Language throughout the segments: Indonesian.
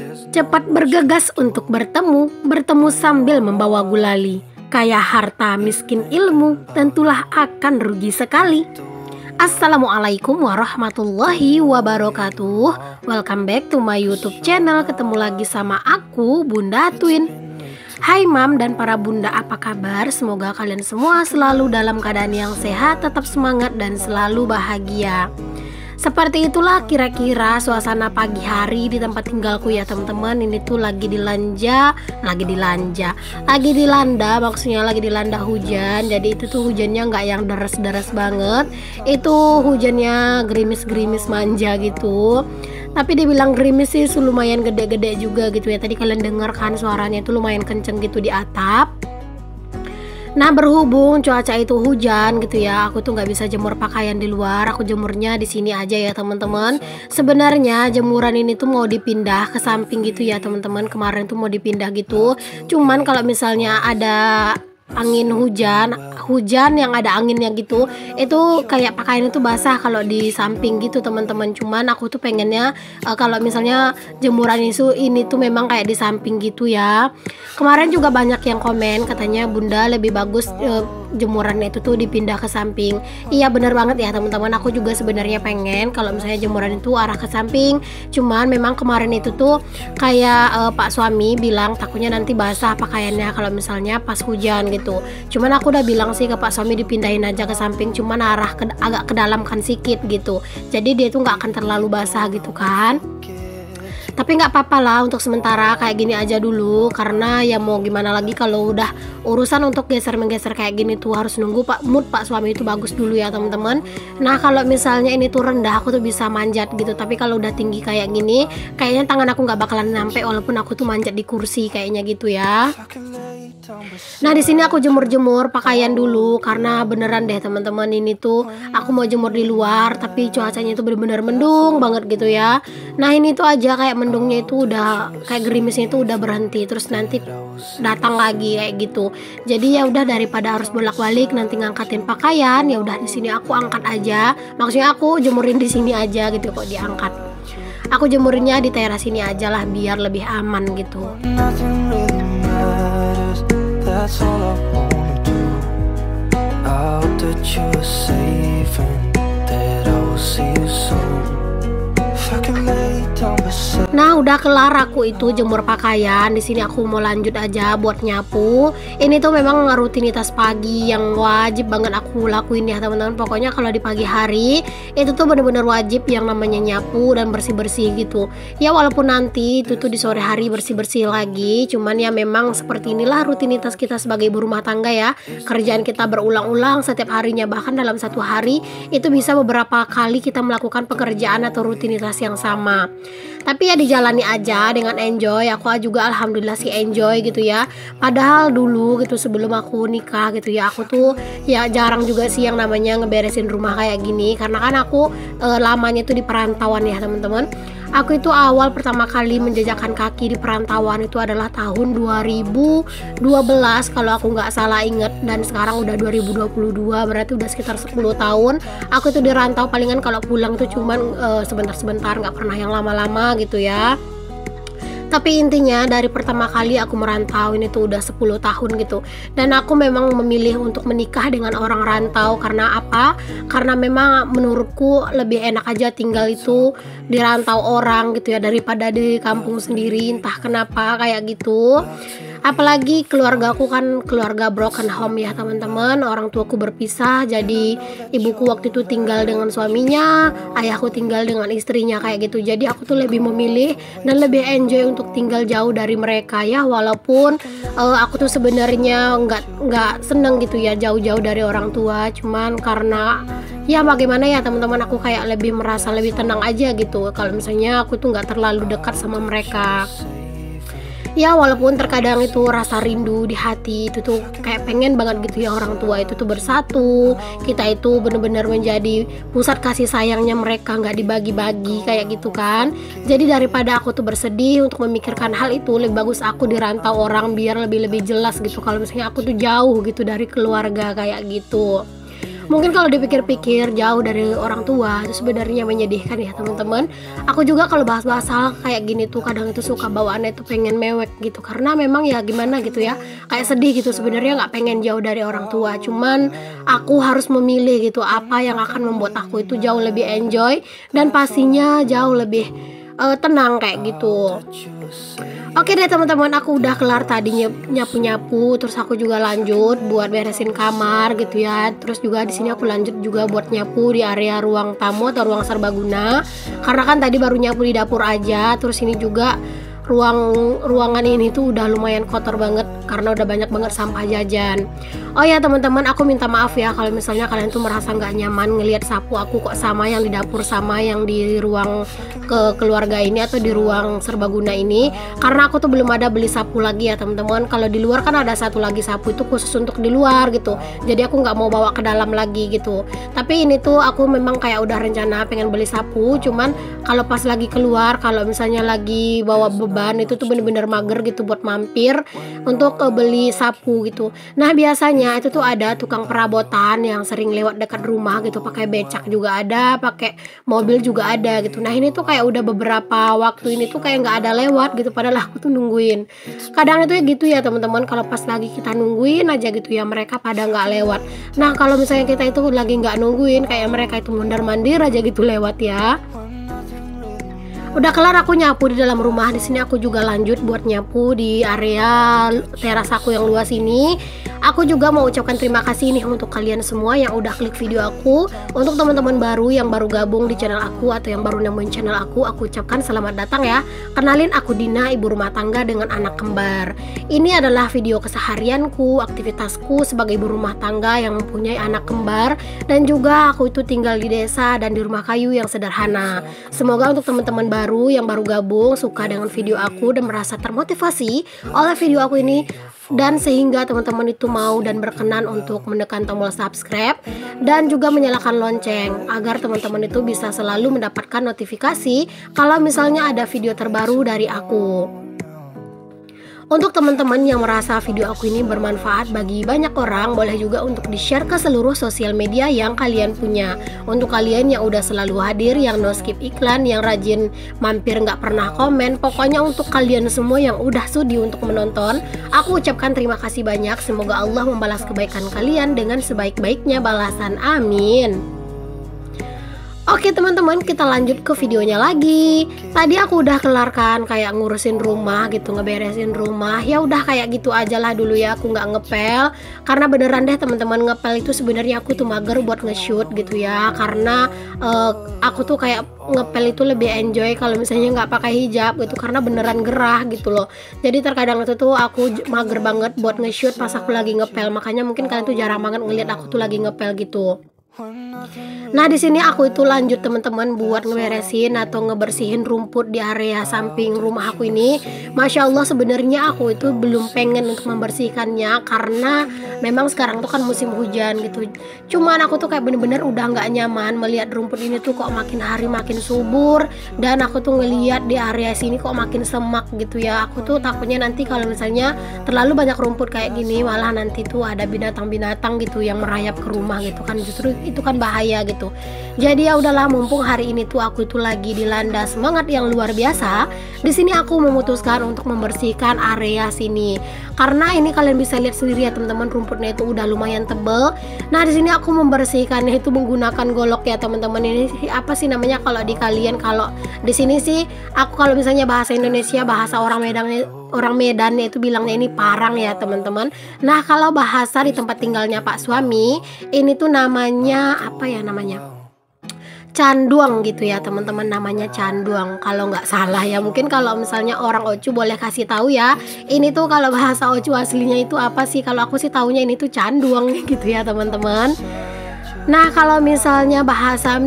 Cepat bergegas untuk bertemu, bertemu sambil membawa gulali. Kaya harta, miskin ilmu, tentulah akan rugi sekali. Assalamualaikum warahmatullahi wabarakatuh. Welcome back to my YouTube channel. Ketemu lagi sama aku, Bunda Twin. Hai Mam dan para bunda, apa kabar? Semoga kalian semua selalu dalam keadaan yang sehat, tetap semangat dan selalu bahagia. Seperti itulah kira-kira suasana pagi hari di tempat tinggalku ya teman-teman. Ini tuh lagi dilanda hujan. Jadi itu tuh hujannya nggak yang deras-deras banget. Itu hujannya gerimis-gerimis manja gitu. Tapi dibilang gerimis sih lumayan gede-gede juga gitu ya. Tadi kalian dengar kan suaranya itu lumayan kenceng gitu di atap. Nah, berhubung cuaca itu hujan gitu ya, aku tuh nggak bisa jemur pakaian di luar. Aku jemurnya di sini aja ya teman-teman. Sebenarnya jemuran ini tuh mau dipindah ke samping gitu ya teman-teman. Kemarin tuh mau dipindah gitu. Cuman kalau misalnya ada angin hujan yang ada anginnya gitu, itu kayak pakaian itu basah kalau di samping gitu teman-teman. Cuman aku tuh pengennya kalau misalnya jemuran ini tuh memang kayak di samping gitu ya. Kemarin juga banyak yang komen katanya Bunda lebih bagus jemuran itu tuh dipindah ke samping. Iya bener banget ya teman-teman, aku juga sebenarnya pengen kalau misalnya jemuran itu arah ke samping. Cuman memang kemarin itu tuh kayak Pak suami bilang takutnya nanti basah pakaiannya kalau misalnya pas hujan gitu. Cuman aku udah bilang sih ke Pak suami dipindahin aja ke samping, cuman agak ke dalam kan sedikit gitu. Jadi dia tuh nggak akan terlalu basah gitu kan. Tapi nggak apa-apa lah untuk sementara kayak gini aja dulu, karena ya mau gimana lagi kalau udah urusan untuk geser-menggeser kayak gini tuh harus nunggu mood Pak suami itu bagus dulu ya teman-teman. Nah kalau misalnya ini tuh rendah aku tuh bisa manjat gitu, tapi kalau udah tinggi kayak gini kayaknya tangan aku nggak bakalan nyampe walaupun aku tuh manjat di kursi kayaknya gitu ya. Nah di sini aku jemur-jemur pakaian dulu karena beneran deh teman-teman, ini tuh aku mau jemur di luar tapi cuacanya itu bener-bener mendung banget gitu ya. Nah ini tuh aja kayak mendungnya itu udah kayak gerimisnya itu udah berhenti, terus nanti datang lagi kayak gitu. Jadi ya udah daripada harus bolak-balik nanti ngangkatin pakaian, ya udah di sini aku angkat aja. Maksudnya aku jemurin di sini aja gitu kok diangkat. Aku jemurinnya di teras sini aja lah biar lebih aman gitu. That's all I wanna do. I hope that you're safe and that I will see you soon. If I can lay down beside. Nah, udah kelar aku itu jemur pakaian. Di sini aku mau lanjut aja buat nyapu. Ini tuh memang rutinitas pagi yang wajib banget aku lakuin ya teman-teman. Pokoknya kalau di pagi hari itu tuh bener-bener wajib yang namanya nyapu dan bersih-bersih gitu. Ya walaupun nanti itu tuh di sore hari bersih-bersih lagi, cuman ya memang seperti inilah rutinitas kita sebagai ibu rumah tangga ya. Kerjaan kita berulang-ulang setiap harinya, bahkan dalam satu hari itu bisa beberapa kali kita melakukan pekerjaan atau rutinitas yang sama. Tapi ya dijalani aja dengan enjoy. Aku juga alhamdulillah sih enjoy gitu ya. Padahal dulu gitu sebelum aku nikah gitu ya, aku tuh ya jarang juga sih yang namanya ngeberesin rumah kayak gini. Karena kan aku lamanya tuh di perantauan ya teman-teman. Aku itu awal pertama kali menjejakkan kaki di perantauan itu adalah tahun 2012 kalau aku nggak salah inget, dan sekarang udah 2022, berarti udah sekitar 10 tahun aku itu dirantau. Palingan kalau pulang tuh cuman sebentar-sebentar, nggak pernah yang lama-lama gitu ya. Tapi intinya dari pertama kali aku merantau ini tuh udah 10 tahun gitu. Dan aku memang memilih untuk menikah dengan orang rantau. Karena apa? Karena memang menurutku lebih enak aja tinggal itu di rantau orang gitu ya, daripada di kampung sendiri. Entah kenapa kayak gitu. Apalagi keluargaku kan keluarga broken home ya teman-teman. Orang tuaku berpisah, jadi ibuku waktu itu tinggal dengan suaminya, ayahku tinggal dengan istrinya kayak gitu. Jadi aku tuh lebih memilih dan lebih enjoy untuk tinggal jauh dari mereka ya. Walaupun aku tuh sebenarnya nggak seneng gitu ya jauh-jauh dari orang tua. Cuman karena ya bagaimana ya teman-teman, aku kayak lebih merasa lebih tenang aja gitu kalau misalnya aku tuh nggak terlalu dekat sama mereka. Ya walaupun terkadang itu rasa rindu di hati itu tuh kayak pengen banget gitu ya orang tua itu tuh bersatu, kita itu bener-bener menjadi pusat kasih sayangnya mereka, nggak dibagi-bagi kayak gitu kan. Jadi daripada aku tuh bersedih untuk memikirkan hal itu, lebih bagus aku dirantau orang biar lebih jelas gitu kalau misalnya aku tuh jauh gitu dari keluarga kayak gitu. Mungkin kalau dipikir-pikir jauh dari orang tua itu sebenarnya menyedihkan ya teman-teman. Aku juga kalau bahas-bahas hal kayak gini tuh kadang itu suka bawaannya itu pengen mewek gitu, karena memang ya gimana gitu ya, kayak sedih gitu sebenarnya, nggak pengen jauh dari orang tua. Cuman aku harus memilih gitu apa yang akan membuat aku itu jauh lebih enjoy dan pastinya jauh lebih tenang kayak gitu. Oke deh teman-teman, aku udah kelar tadi nyapu-nyapu, terus aku juga lanjut buat beresin kamar gitu ya. Terus juga di sini aku lanjut juga buat nyapu di area ruang tamu atau ruang serbaguna. Karena kan tadi baru nyapu di dapur aja, terus ini juga ruangan ini tuh udah lumayan kotor banget karena udah banyak banget sampah jajan. Oh ya teman-teman, aku minta maaf ya kalau misalnya kalian tuh merasa nggak nyaman ngelihat sapu aku kok sama yang di dapur sama yang di ruang keluarga ini atau di ruang serbaguna ini, karena aku tuh belum ada beli sapu lagi ya teman-teman. Kalau di luar kan ada satu lagi sapu itu khusus untuk di luar gitu, jadi aku nggak mau bawa ke dalam lagi gitu. Tapi ini tuh aku memang kayak udah rencana pengen beli sapu, cuman kalau pas lagi keluar, kalau misalnya lagi bawa beban itu tuh bener-bener mager gitu buat mampir untuk beli sapu gitu. Nah biasanya itu tuh ada tukang perabotan yang sering lewat dekat rumah gitu, pakai becak juga ada, pakai mobil juga ada gitu. Nah ini tuh kayak udah beberapa waktu ini tuh kayak nggak ada lewat gitu, padahal aku tuh nungguin. Kadang itu ya gitu ya teman-teman, kalau pas lagi kita nungguin aja gitu ya mereka pada nggak lewat. Nah kalau misalnya kita itu lagi nggak nungguin, kayak mereka itu mondar-mandir aja gitu lewat ya. Udah kelar aku nyapu di dalam rumah. Di sini aku juga lanjut buat nyapu di area teras aku yang luas ini. Aku juga mau ucapkan terima kasih nih untuk kalian semua yang udah klik video aku. Untuk teman-teman baru yang baru gabung di channel aku atau yang baru nemuin channel aku ucapkan selamat datang ya. Kenalin, aku Dina, ibu rumah tangga dengan anak kembar. Ini adalah video keseharianku, aktivitasku sebagai ibu rumah tangga yang mempunyai anak kembar, dan juga aku itu tinggal di desa dan di rumah kayu yang sederhana. Semoga untuk teman-teman baru yang baru gabung suka dengan video aku dan merasa termotivasi oleh video aku ini, dan sehingga teman-teman itu mau dan berkenan untuk menekan tombol subscribe dan juga menyalakan lonceng agar teman-teman itu bisa selalu mendapatkan notifikasi kalau misalnya ada video terbaru dari aku. Untuk teman-teman yang merasa video aku ini bermanfaat bagi banyak orang, boleh juga untuk di-share ke seluruh sosial media yang kalian punya. Untuk kalian yang udah selalu hadir, yang no skip iklan, yang rajin mampir nggak pernah komen, pokoknya untuk kalian semua yang udah sudi untuk menonton, aku ucapkan terima kasih banyak. Semoga Allah membalas kebaikan kalian dengan sebaik-baiknya balasan, amin. Oke teman-teman, kita lanjut ke videonya lagi. Tadi aku udah kelar kan kayak ngurusin rumah gitu, ngeberesin rumah. Ya udah kayak gitu aja lah dulu ya, aku nggak ngepel. Karena beneran deh teman-teman, ngepel itu sebenarnya aku tuh mager buat nge-shoot gitu ya. Karena aku tuh kayak ngepel itu lebih enjoy kalau misalnya nggak pakai hijab gitu, karena beneran gerah gitu loh. Jadi terkadang itu tuh aku mager banget buat nge-shoot pas aku lagi ngepel. Makanya mungkin kalian tuh jarang banget ngeliat aku tuh lagi ngepel gitu. Nah di sini aku itu lanjut teman-teman buat ngeberesin atau ngebersihin rumput di area samping rumah aku ini. Masya Allah, sebenarnya aku itu belum pengen untuk membersihkannya karena memang sekarang tuh kan musim hujan gitu. Cuman aku tuh kayak bener-bener udah nggak nyaman melihat rumput ini tuh kok makin hari makin subur, dan aku tuh ngelihat di area sini kok makin semak gitu ya. Aku tuh takutnya nanti kalau misalnya terlalu banyak rumput kayak gini, malah nanti tuh ada binatang-binatang gitu yang merayap ke rumah gitu kan, justru itu kan bahaya gitu. Jadi ya udahlah, mumpung hari ini tuh aku itu lagi dilanda semangat yang luar biasa, di sini aku memutuskan untuk membersihkan area sini. Karena ini kalian bisa lihat sendiri ya teman-teman, rumputnya itu udah lumayan tebel. Nah di sini aku membersihkannya itu menggunakan golok ya teman-teman. Ini apa sih namanya kalau di kalian? Kalau di sini sih aku kalau misalnya bahasa Indonesia, bahasa orang Medannya itu bilangnya ini parang ya teman-teman. Nah kalau bahasa di tempat tinggalnya Pak suami, ini tuh namanya apa ya namanya? Canduang gitu ya teman-teman, namanya canduang kalau nggak salah ya. Mungkin kalau misalnya orang Ocu boleh kasih tahu ya, ini tuh kalau bahasa Ocu aslinya itu apa sih? Kalau aku sih taunya ini tuh canduang gitu ya teman-teman. Nah kalau misalnya bahasa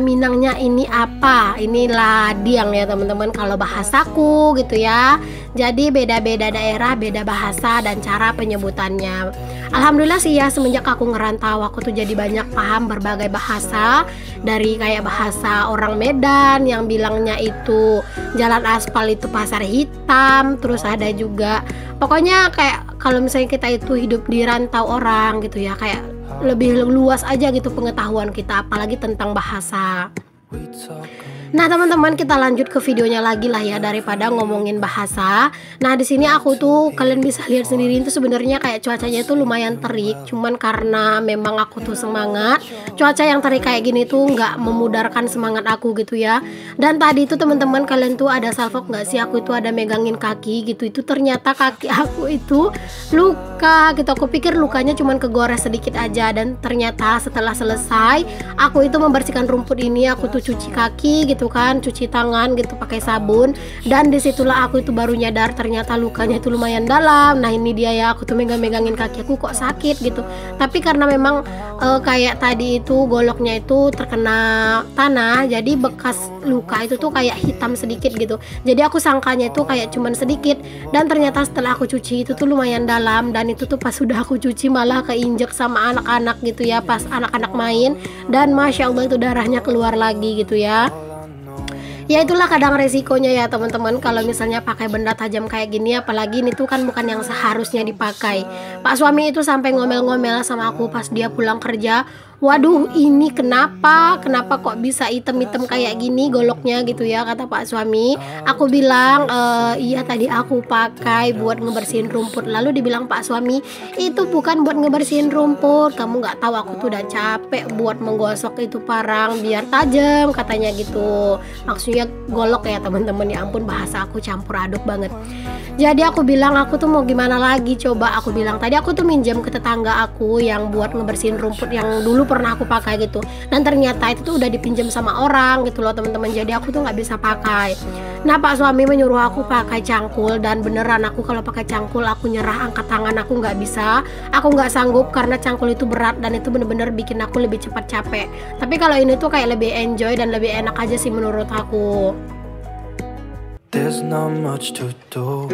Minangnya ini apa? Ini ladiang ya teman-teman kalau bahasaku gitu ya. Jadi beda-beda daerah, beda bahasa dan cara penyebutannya. Alhamdulillah sih ya, semenjak aku ngerantau aku tuh jadi banyak paham berbagai bahasa. Dari kayak bahasa orang Medan yang bilangnya itu jalan aspal itu pasar hitam. Terus ada juga pokoknya kayak kalau misalnya kita itu hidup di rantau orang gitu ya, kayak lebih luas aja gitu pengetahuan kita, apalagi tentang bahasa. Nah teman-teman, kita lanjut ke videonya lagi lah ya, daripada ngomongin bahasa. Nah di sini aku tuh, kalian bisa lihat sendiri itu sebenarnya kayak cuacanya tuh lumayan terik. Cuman karena memang aku tuh semangat, cuaca yang terik kayak gini tuh nggak memudarkan semangat aku gitu ya. Dan tadi itu teman-teman, kalian tuh ada salvok nggak sih? Aku itu ada megangin kaki gitu. Itu ternyata kaki aku itu luka gitu. Aku pikir lukanya cuman kegores sedikit aja. Dan ternyata setelah selesai, aku itu membersihkan rumput ini, aku tuh cuci kaki gitu kan, cuci tangan gitu pakai sabun. Dan disitulah aku itu baru nyadar ternyata lukanya itu lumayan dalam. Nah ini dia ya, aku tuh megangin kaki aku kok sakit gitu. Tapi karena memang kayak tadi itu goloknya itu terkena tanah, jadi bekas luka itu tuh kayak hitam sedikit gitu. Jadi aku sangkanya itu kayak cuman sedikit, dan ternyata setelah aku cuci itu tuh lumayan dalam. Dan itu tuh pas sudah aku cuci malah keinjek sama anak-anak gitu ya, pas anak-anak main, dan masya Allah itu darahnya keluar lagi gitu ya. Ya itulah kadang resikonya ya teman-teman, kalau misalnya pakai benda tajam kayak gini, apalagi ini tuh kan bukan yang seharusnya dipakai. Pak suami itu sampai ngomel-ngomel sama aku pas dia pulang kerja. Waduh, ini kenapa kok bisa item-item kayak gini goloknya gitu ya, kata Pak suami. Aku bilang iya tadi aku pakai buat ngebersihin rumput. Lalu dibilang Pak suami, itu bukan buat ngebersihin rumput, kamu nggak tahu aku tuh udah capek buat menggosok itu parang biar tajam, katanya gitu. Maksudnya golok ya teman-teman, ya ampun bahasa aku campur aduk banget. Jadi aku bilang aku tuh mau gimana lagi coba, aku bilang tadi aku tuh minjem ke tetangga aku yang buat ngebersihin rumput yang dulu pernah aku pakai gitu, dan ternyata itu tuh udah dipinjam sama orang gitu loh teman-teman. Jadi aku tuh nggak bisa pakai. Nah Pak suami menyuruh aku pakai cangkul, dan beneran aku kalau pakai cangkul aku nyerah, angkat tangan aku nggak bisa, aku nggak sanggup karena cangkul itu berat dan itu bener-bener bikin aku lebih cepat capek. Tapi kalau ini tuh kayak lebih enjoy dan lebih enak aja sih menurut aku. There's not much to do.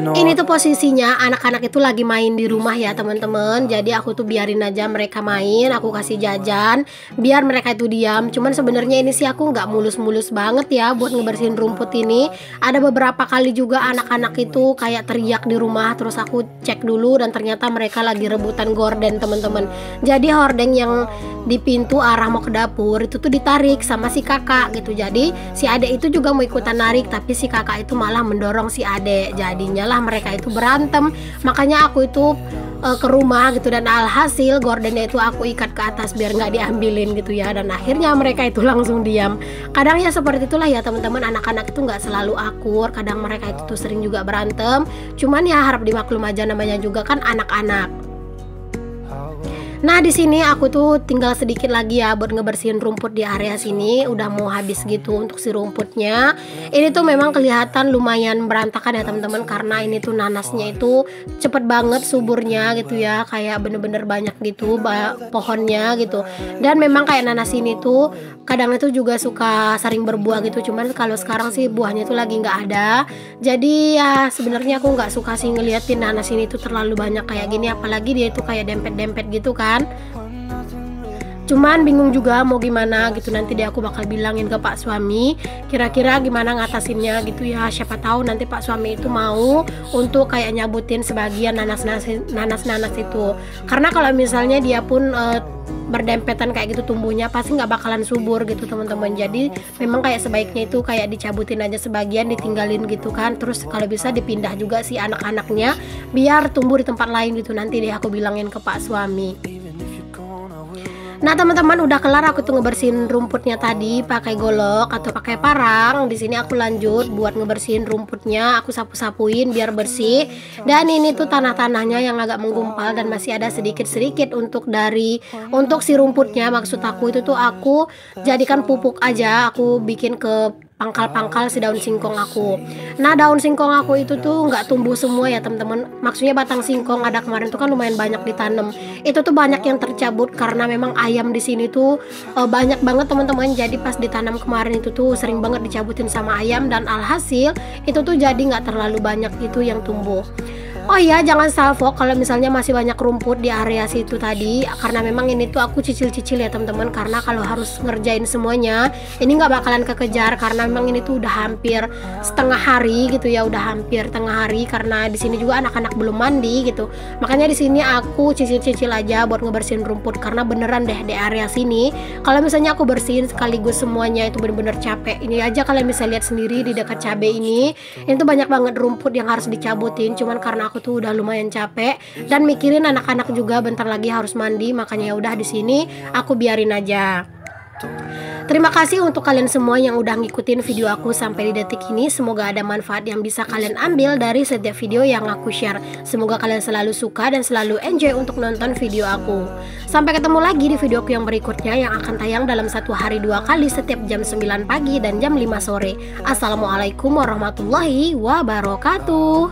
Ini tuh posisinya anak-anak itu lagi main di rumah ya teman-teman. Jadi aku tuh biarin aja mereka main, aku kasih jajan biar mereka itu diam. Cuman sebenarnya ini sih aku nggak mulus-mulus banget ya buat ngebersihin rumput ini. Ada beberapa kali juga anak-anak itu kayak teriak di rumah, terus aku cek dulu dan ternyata mereka lagi rebutan gorden teman-teman. Jadi hordeng yang di pintu arah mau ke dapur itu tuh ditarik sama si kakak gitu. Jadi si adek itu juga mau ikutan narik, tapi si kakak itu malah mendorong si adek. Jadinya lah mereka itu berantem. Makanya aku itu ke rumah gitu, dan alhasil gordennya itu aku ikat ke atas biar nggak diambilin gitu ya. Dan akhirnya mereka itu langsung diam. Kadang ya seperti itulah ya teman-teman, anak-anak itu nggak selalu akur. Kadang mereka itu tuh sering juga berantem. Cuman ya harap dimaklum aja, namanya juga kan anak-anak. Nah di sini aku tuh tinggal sedikit lagi ya buat ngebersihin rumput di area sini. Udah mau habis gitu untuk si rumputnya. Ini tuh memang kelihatan lumayan berantakan ya teman-teman, karena ini tuh nanasnya itu cepet banget suburnya gitu ya, kayak bener-bener banyak gitu pohonnya gitu. Dan memang kayak nanas ini tuh kadang itu juga suka sering berbuah gitu. Cuman kalau sekarang sih buahnya tuh lagi nggak ada. Jadi ya sebenarnya aku nggak suka sih ngeliatin nanas ini tuh terlalu banyak kayak gini, apalagi dia itu kayak dempet-dempet gitu kan. Cuman bingung juga mau gimana gitu. Nanti deh aku bakal bilangin ke Pak suami kira-kira gimana ngatasinnya gitu ya. Siapa tahu nanti Pak suami itu mau untuk kayak nyabutin sebagian nanas-nanas itu. Karena kalau misalnya dia pun berdempetan kayak gitu tumbuhnya, pasti nggak bakalan subur gitu teman-teman. Jadi memang kayak sebaiknya itu kayak dicabutin aja sebagian, ditinggalin gitu kan. Terus kalau bisa dipindah juga si anak-anaknya biar tumbuh di tempat lain gitu. Nanti deh aku bilangin ke Pak suami. Nah teman-teman, udah kelar aku tuh ngebersihin rumputnya tadi pakai golok atau pakai parang. Di sini aku lanjut buat ngebersihin rumputnya, aku sapu-sapuin biar bersih. Dan ini tuh tanah-tanahnya yang agak menggumpal dan masih ada sedikit-sedikit untuk si rumputnya. Maksud aku itu tuh aku jadikan pupuk aja, aku bikin ke pangkal-pangkal si daun singkong aku. Nah daun singkong aku itu tuh nggak tumbuh semua ya teman-teman. Maksudnya batang singkong ada kemarin tuh kan lumayan banyak ditanam. Itu tuh banyak yang tercabut karena memang ayam di sini tuh banyak banget teman-teman. Jadi pas ditanam kemarin itu tuh sering banget dicabutin sama ayam, dan alhasil itu tuh jadi nggak terlalu banyak itu yang tumbuh. Oh iya, jangan salvo kalau misalnya masih banyak rumput di area situ tadi, karena memang ini tuh aku cicil-cicil ya teman-teman, karena kalau harus ngerjain semuanya ini nggak bakalan kekejar, karena memang ini tuh udah hampir setengah hari gitu ya, udah hampir tengah hari, karena di sini juga anak-anak belum mandi gitu. Makanya di sini aku cicil-cicil aja buat ngebersihin rumput, karena beneran deh di area sini kalau misalnya aku bersihin sekaligus semuanya itu bener-bener capek. Ini aja kalian bisa lihat sendiri di dekat cabai ini tuh banyak banget rumput yang harus dicabutin, cuman karena aku tuh udah lumayan capek dan mikirin anak-anak juga bentar lagi harus mandi, makanya ya udah di sini aku biarin aja. Terima kasih untuk kalian semua yang udah ngikutin video aku sampai di detik ini. Semoga ada manfaat yang bisa kalian ambil dari setiap video yang aku share. Semoga kalian selalu suka dan selalu enjoy untuk nonton video aku. Sampai ketemu lagi di video aku yang berikutnya yang akan tayang dalam satu hari 2 kali setiap jam 9 pagi dan jam 5 sore. Assalamualaikum warahmatullahi wabarakatuh.